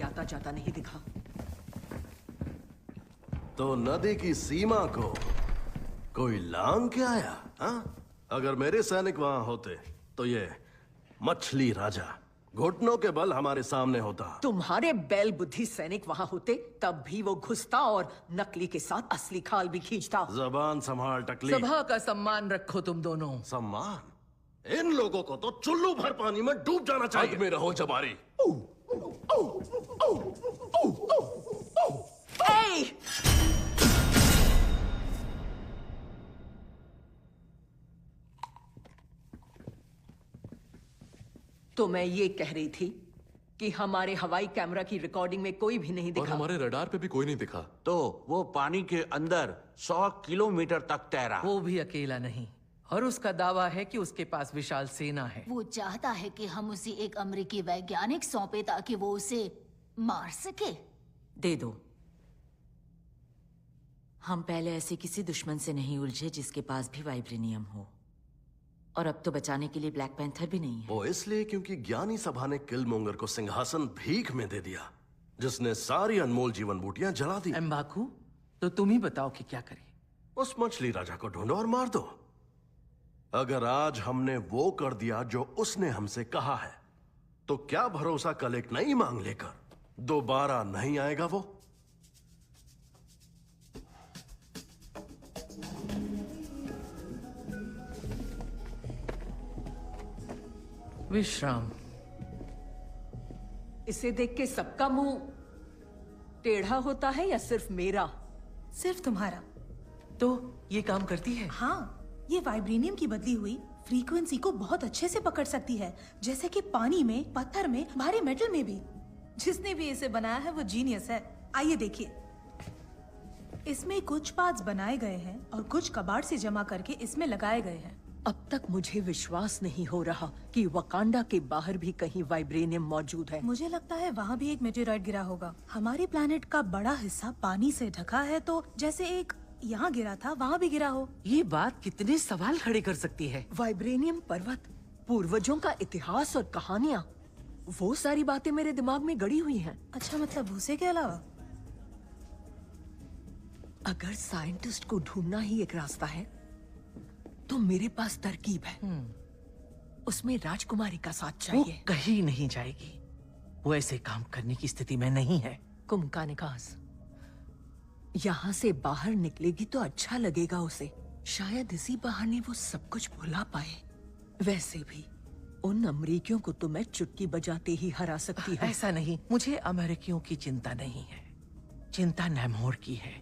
आता जाता नहीं दिखा। तो नदी की सीमा को कोई लांग के आया? हाँ? अगर मेरे सैनिक वहां होते तो ये मछली राजा घुटनों के बल हमारे सामने होता। तुम्हारे बैल बुद्धि सैनिक वहां होते तब भी वो घुसता और नकली के साथ असली खाल भी खींचता। जबान संभाल टकली। सभा का सम्मान रखो तुम दोनों। सम्मान? इन लोगों को तो चुल्लू भर पानी में डूब जाना चाहिए। हद में रहो जबारी। ए! तो मैं ये कह रही थी कि हमारे हवाई कैमरा की रिकॉर्डिंग में कोई भी नहीं और दिखा। हमारे रडार पे भी कोई नहीं दिखा। तो वो पानी के अंदर 100 किलोमीटर तक तैरा। वो भी अकेला नहीं, और उसका दावा है कि उसके पास विशाल सेना है। वो चाहता है कि हम उसे एक अमेरिकी वैज्ञानिक सौंपे ताकि वो उसे मार सके। दे दो। हम पहले ऐसे किसी दुश्मन से नहीं उलझे जिसके पास भी वाइब्रेनियम हो, और अब तो बचाने के लिए ब्लैक पैंथर भी नहीं है। वो इसलिए क्योंकि ज्ञानी सभा ने किलमोंगर को सिंहासन भीख में दे दिया, जिसने सारी अनमोल जीवन बूटियां जला दी। एम्बाकू, तो तुम ही बताओ कि क्या करें। उस मछली राजा को ढूंढो और मार दो। अगर आज हमने वो कर दिया जो उसने हमसे कहा है, तो क्या भरोसा कल एक नई मांग लेकर दोबारा नहीं आएगा वो? विश्राम। इसे देख के सबका मुंह टेढ़ा होता है या सिर्फ मेरा? सिर्फ तुम्हारा। तो ये काम करती है? हाँ, ये वाइब्रेनियम की बदली हुई फ्रीक्वेंसी को बहुत अच्छे से पकड़ सकती है, जैसे कि पानी में, पत्थर में, भारी मेटल में भी। जिसने भी इसे बनाया है वो जीनियस है। आइए देखिए, इसमें कुछ पार्ट्स बनाए गए हैं और कुछ कबाड़ से जमा करके इसमें लगाए गए हैं। अब तक मुझे विश्वास नहीं हो रहा कि वकांडा के बाहर भी कहीं वाइब्रेनियम मौजूद है। मुझे लगता है वहाँ भी एक मेटेरॉइड गिरा होगा। हमारे प्लेनेट का बड़ा हिस्सा पानी से ढका है, तो जैसे एक यहाँ गिरा था वहाँ भी गिरा हो। ये बात कितने सवाल खड़े कर सकती है। वाइब्रेनियम पर्वत, पूर्वजों का इतिहास और कहानियाँ, वो सारी बातें मेरे दिमाग में गड़ी हुई हैं। अच्छा, मतलब भूसे के अलावा? अगर साइंटिस्ट को ढूंढना ही एक रास्ता है, तो मेरे पास तरकीब है। उसमें राजकुमारी का साथ वो चाहिए। कहीं नहीं जाएगी। वो ऐसे काम करने की स्थिति में नहीं है। कुमकानिकास, यहाँ से बाहर निकलेगी तो अच्छा लगेगा उसे। शायद इसी बहाने वो सब कुछ भुला पाए। वैसे भी उन अमरीकियों को तो मैं चुटकी बजाते ही हरा सकती हूँ। ऐसा नहीं, मुझे अमेरिकियों की चिंता नहीं है। चिंता नैमोर की है।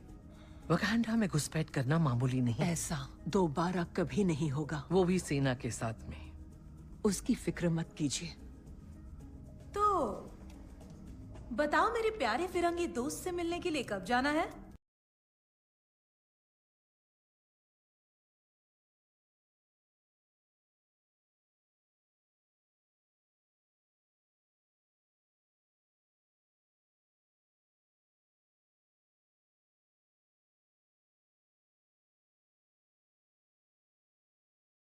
वकांडा में घुसपैठ करना मामूली नहीं। ऐसा दोबारा कभी नहीं होगा। वो भी सेना के साथ में। उसकी फिक्र मत कीजिए। तो बताओ, मेरे प्यारे फिरंगी दोस्त से मिलने के लिए कब जाना है?